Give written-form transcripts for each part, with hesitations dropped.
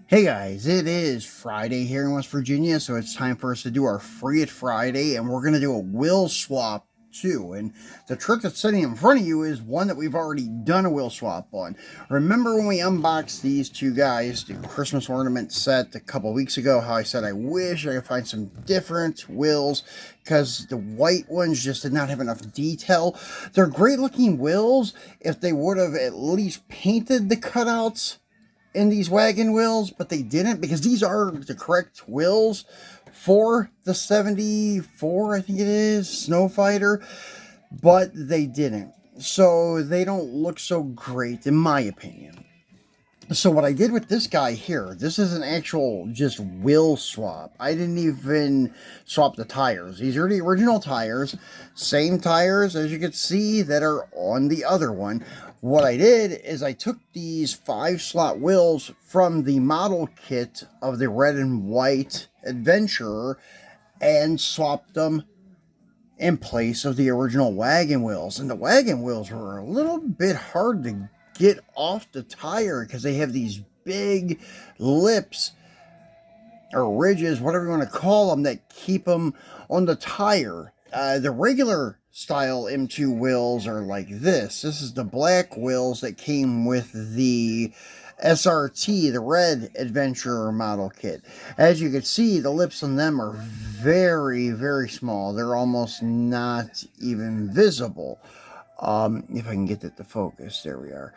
Hey guys, it is Friday here in West Virginia, so it's time for us to do our Free It Friday, and we're going to do a wheel swap too. And the trick that's sitting in front of you is one that we've already done a wheel swap on. Remember when we unboxed these two guys, the Christmas ornament set a couple weeks ago, how I said I wish I could find some different wheels because the white ones just did not have enough detail. They're great looking wheels if they would have at least painted the cutouts in these wagon wheels, but they didn't, because these are the correct wheels for the 74, I think it is, Sno-Fiter, but they didn't. So they don't look so great, in my opinion. So what I did with this guy here, this is an actual just wheel swap. I didn't even swap the tires. These are the original tires. Same tires, as you can see, that are on the other one. What I did is I took these 5-slot wheels from the model kit of the red and white Adventurer and swapped them in place of the original wagon wheels. And the wagon wheels were a little bit hard to get off the tire because they have these big lips or ridges, whatever you want to call them, that keep them on the tire. The regular style M2 wheels are like this. This is the black wheels that came with the SRT, the red Adventurer model kit. As you can see, the lips on them are very, very small. They're almost not even visible. If I can get it to focus, there we are.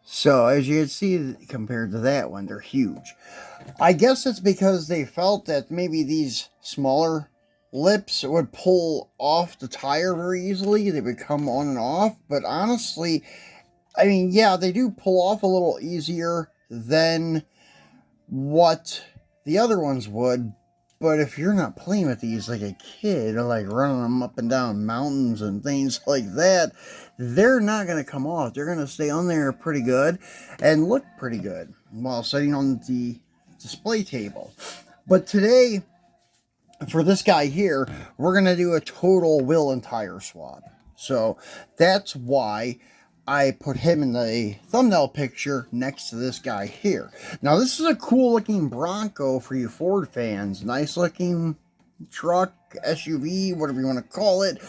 So as you can see, compared to that one, they're huge. I guess it's because they felt that maybe these smaller lips would pull off the tire very easily. They would come on and off, but honestly, I mean, yeah, they do pull off a little easier than what the other ones would, but if you're not playing with these like a kid, or like running them up and down mountains and things like that, they're not going to come off. They're going to stay on there pretty good and look pretty good while sitting on the display table. But today, for this guy here, we're going to do a total wheel and tire swap. So that's why I put him in the thumbnail picture next to this guy here. Now, this is a cool looking Bronco for you Ford fans. Nice looking truck, SUV, whatever you want to call it.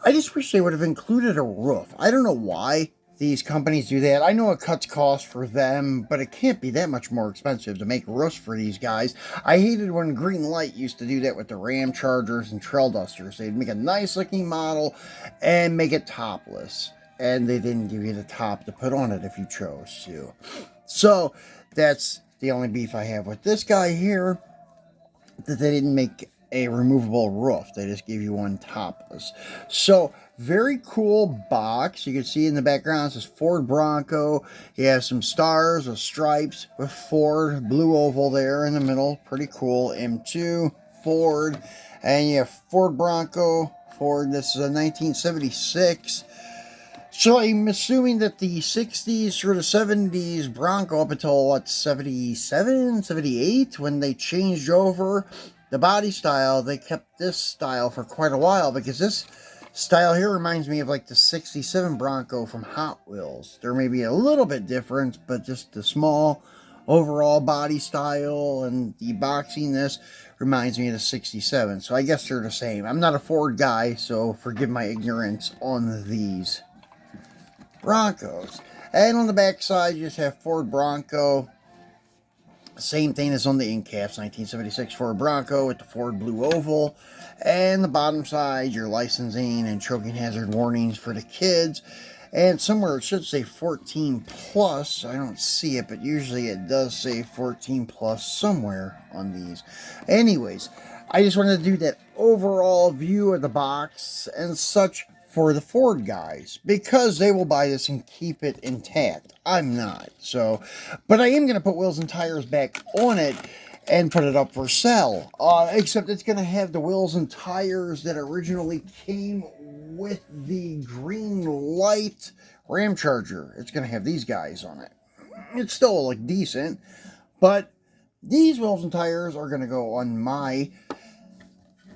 I just wish they would have included a roof. I don't know why these companies do that. I know it cuts costs for them, but it can't be that much more expensive to make roofs for these guys. I hated when Greenlight used to do that with the Ram Chargers and Trail Dusters. They'd make a nice looking model and make it topless. And they didn't give you the top to put on it if you chose to. So that's the only beef I have with this guy here, that they didn't make a removable roof. They just gave you one topless. So very cool box. You can see in the background it says Ford Bronco. You have some stars with stripes with Ford, blue oval there in the middle. Pretty cool. M2, Ford, and you have Ford Bronco. Ford, this is a 1976. So I'm assuming that the 60s through the 70s Bronco up until, what, 77, 78, when they changed over the body style, they kept this style for quite a while, because this style here reminds me of like the 67 Bronco from Hot Wheels. There may be a little bit different, but just the small overall body style and the boxing, this reminds me of the 67. So I guess they're the same. I'm not a Ford guy, so forgive my ignorance on these Broncos. And on the back side, you just have Ford Bronco. Same thing as on the Diecast, 1976 Ford Bronco with the Ford Blue Oval. And the bottom side, your licensing and choking hazard warnings for the kids. And somewhere it should say 14 plus. I don't see it, but usually it does say 14 plus somewhere on these. Anyways, I just wanted to do that overall view of the box and such for the Ford guys, because they will buy this and keep it intact. I'm not. So, but I am going to put wheels and tires back on it and put it up for sale. Except it's going to have the wheels and tires that originally came with the Greenlight Ram Charger. It's going to have these guys on it. It's still like decent, but these wheels and tires are going to go on my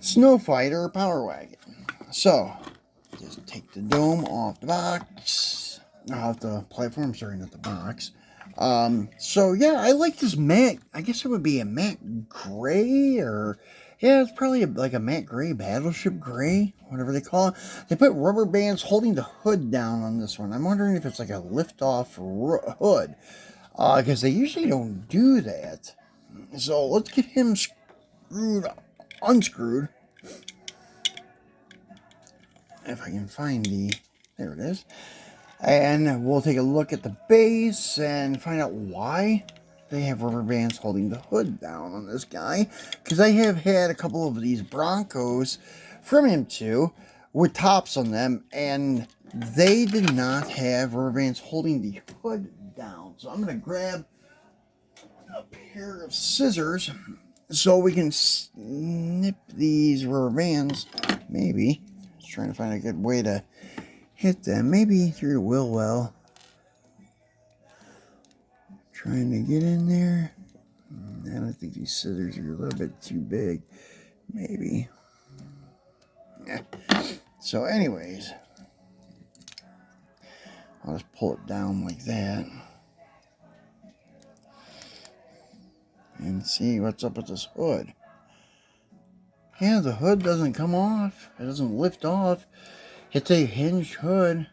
Sno-Fiter Power Wagon. So just take the dome off the box, off the platform, sorry, not the box. So yeah, I like this matte. I guess it would be a matte gray, or yeah, it's probably like a matte gray, battleship gray, whatever they call it. They put rubber bands holding the hood down on this one. I'm wondering if it's like a lift-off hood, because they usually don't do that. So let's get him unscrewed. If I can find there it is. And we'll take a look at the base and find out why they have rubber bands holding the hood down on this guy. Because I have had a couple of these Broncos from him too, with tops on them, and they did not have rubber bands holding the hood down. So I'm going to grab a pair of scissors so we can snip these rubber bands, maybe. Just trying to find a good way to hit them, maybe through the wheel well. Trying to get in there. I don't think these scissors are a little bit too big. Maybe. Yeah. So anyways, I'll just pull it down like that. And see what's up with this hood. Yeah, the hood doesn't come off. It doesn't lift off. It's a hinged hood.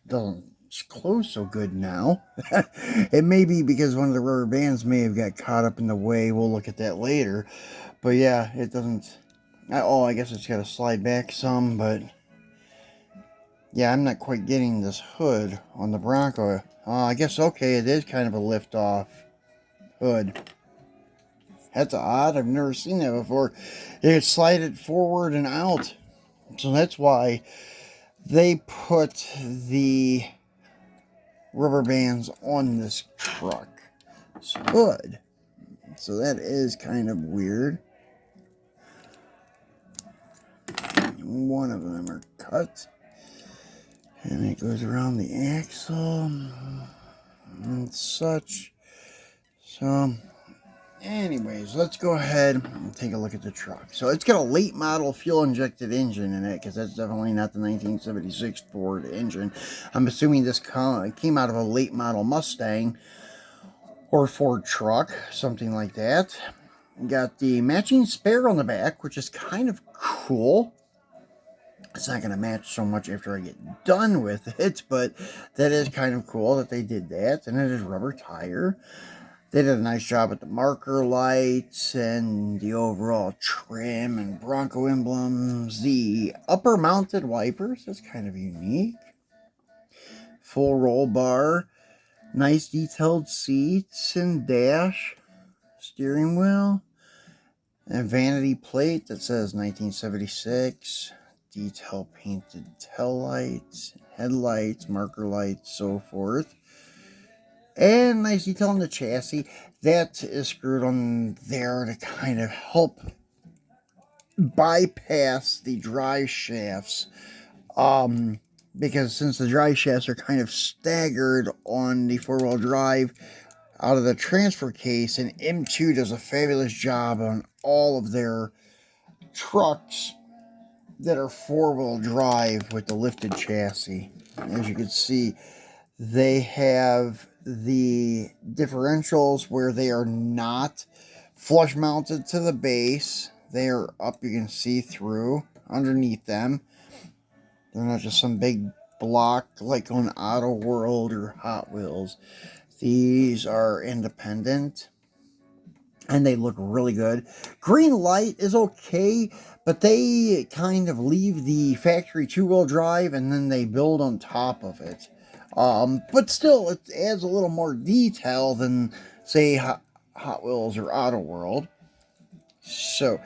Doesn't close so good now. It may be because one of the rubber bands may have got caught up in the way. We'll look at that later. But yeah, it doesn't. Oh, I guess it's got to slide back some, but yeah, I'm not quite getting this hood on the Bronco. I guess, okay, it is kind of a lift-off hood. That's odd. I've never seen that before. It slide it forward and out. So that's why they put the rubber bands on this truck's hood. So that is kind of weird. One of them are cut. And it goes around the axle and such. So anyways, let's go ahead and take a look at the truck. So it's got a late model fuel injected engine in it, because that's definitely not the 1976 Ford engine. I'm assuming this came out of a late model Mustang or Ford truck, something like that. Got the matching spare on the back, which is kind of cool. It's not going to match so much after I get done with it, but that is kind of cool that they did that. And it is rubber tire. They did a nice job with the marker lights and the overall trim and Bronco emblems. The upper mounted wipers, that's kind of unique. Full roll bar. Nice detailed seats and dash. Steering wheel. And vanity plate that says 1976. Detail painted tail lights, headlights, marker lights, so forth. And nice detail on the chassis. That is screwed on there to kind of help bypass the drive shafts. Because since the drive shafts are kind of staggered on the four-wheel drive out of the transfer case, and M2 does a fabulous job on all of their trucks that are four-wheel drive with the lifted chassis. As you can see, they have the differentials where they are not flush mounted to the base. They are up, you can see through underneath them. They're not just some big block like on Auto World or Hot Wheels. These are independent and they look really good. Green light is okay, but they kind of leave the factory two-wheel drive and then they build on top of it. But still, it adds a little more detail than, say, Hot Wheels or Auto World. So,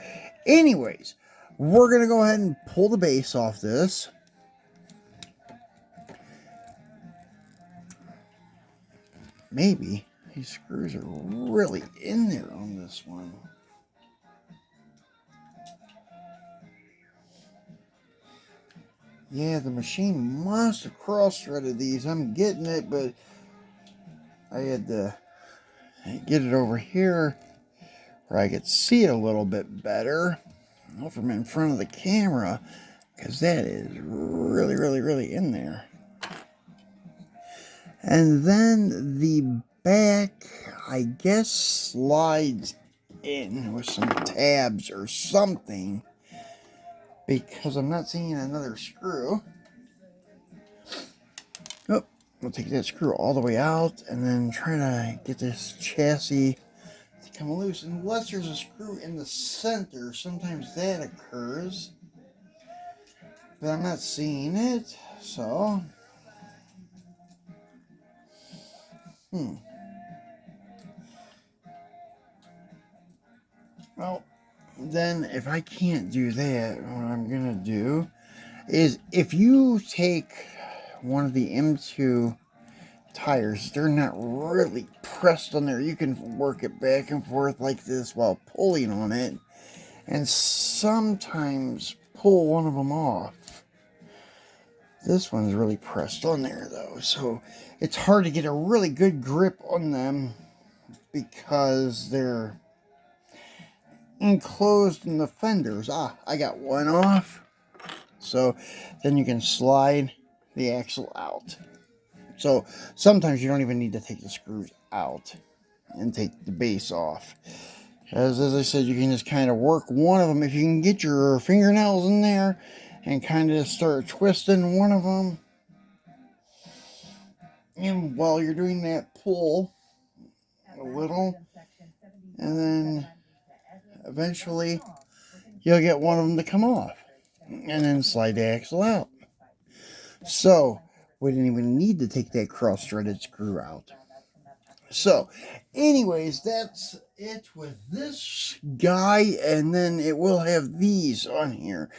anyways, we're going to go ahead and pull the base off this. Maybe these screws are really in there on this one. Yeah, the machine must have cross-threaded these. I'm getting it, but I had to get it over here where I could see it a little bit better from in front of the camera, because that is really, really, really in there. And then the back, I guess, slides in with some tabs or something, because I'm not seeing another screw. Oh, we'll take that screw all the way out and then try to get this chassis to come loose. Unless there's a screw in the center, sometimes that occurs, but I'm not seeing it, so well, then if I can't do that, what I'm gonna do is, if you take one of the M2 tires, they're not really pressed on there, you can work it back and forth like this while pulling on it, and sometimes pull one of them off. This one's really pressed on there though, so it's hard to get a really good grip on them because they're enclosed in the fenders. I got one off. So then you can slide the axle out. So sometimes you don't even need to take the screws out and take the base off. As I said, you can just kind of work one of them. If you can get your fingernails in there and kind of start twisting one of them, and while you're doing that, pull a little, and then eventually you'll get one of them to come off, and then slide the axle out. So we didn't even need to take that cross-threaded screw out. So anyways, that's it with this guy, and then it will have these on here.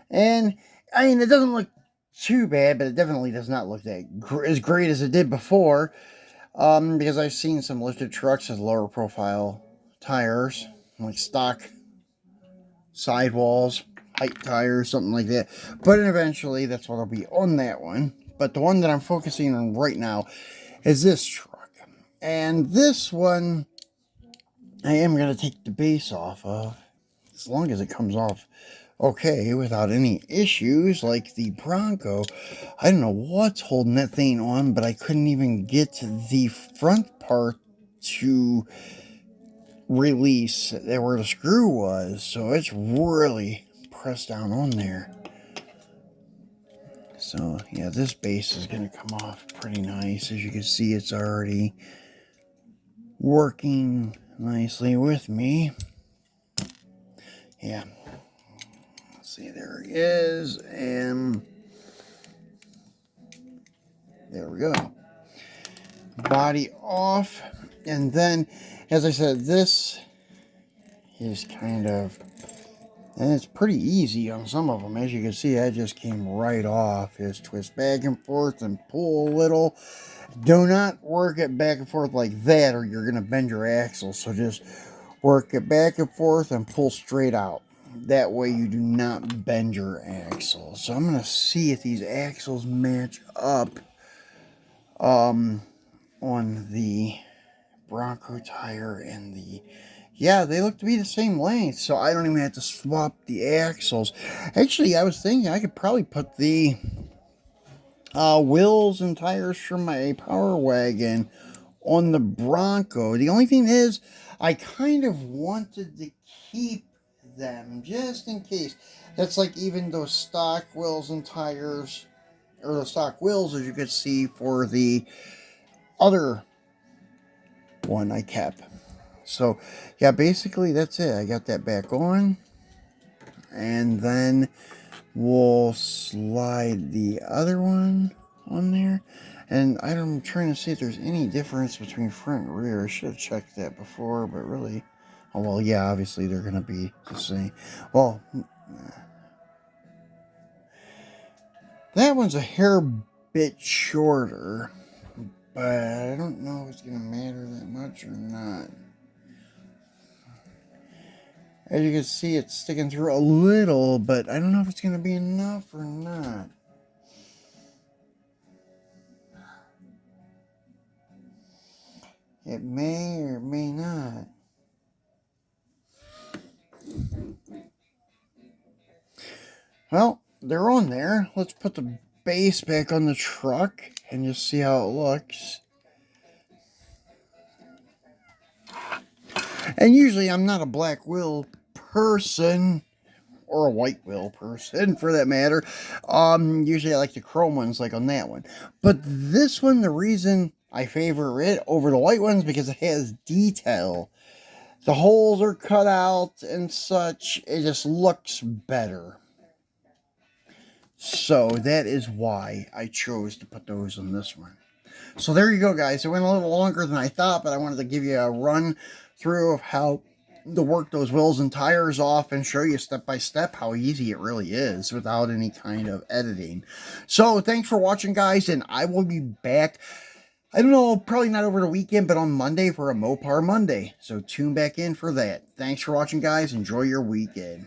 And I mean, it doesn't look too bad, but it definitely does not look that as great as it did before, because I've seen some lifted trucks with lower profile tires, like stock sidewalls, height tires, something like that. But eventually that's what will be on that one. But the one that I'm focusing on right now is this truck. And this one, I am going to take the base off of, as long as it comes off okay without any issues, like the Bronco. I don't know what's holding that thing on, but I couldn't even get the front part to release where the screw was, so it's really pressed down on there. So yeah, this base is going to come off pretty nice. As you can see, it's already working nicely with me. Yeah, let's see, there he is, and there we go. Body off. And then, as I said, this is kind of, and it's pretty easy on some of them. As you can see, that just came right off. Just twist back and forth and pull a little. Do not work it back and forth like that, or you're going to bend your axle. So just work it back and forth and pull straight out. That way you do not bend your axle. So I'm going to see if these axles match up on the Bronco tire and the, yeah, they look to be the same length, so I don't even have to swap the axles. Actually, I was thinking I could probably put the wheels and tires from my Power Wagon on the Bronco. The only thing is, I kind of wanted to keep them just in case. That's like even those stock wheels and tires, or the stock wheels, as you could see, for the other one I kept. So yeah, basically that's it. I got that back on, and then we'll slide the other one on there. And I'm trying to see if there's any difference between front and rear. I should have checked that before, but really, oh well, yeah, obviously they're gonna be the same. Well, that one's a hair bit shorter, but I don't know if it's gonna matter that much or not. As you can see, it's sticking through a little, but I don't know if it's going to be enough or not. It may or may not. Well, they're on there. Let's put the base back on the truck and just see how it looks. And usually I'm not a black wheel person, or a white wheel person for that matter. Usually I like the chrome ones like on that one. But this one, the reason I favor it over the white ones because it has detail. The holes are cut out and such. It just looks better. So that is why I chose to put those on this one. So there you go, guys. It went a little longer than I thought, but I wanted to give you a run through of how to work those wheels and tires off and show you step by step how easy it really is without any kind of editing. So thanks for watching, guys, and I will be back, I don't know, probably not over the weekend, but on Monday for a Mopar Monday. So tune back in for that. Thanks for watching, guys. Enjoy your weekend.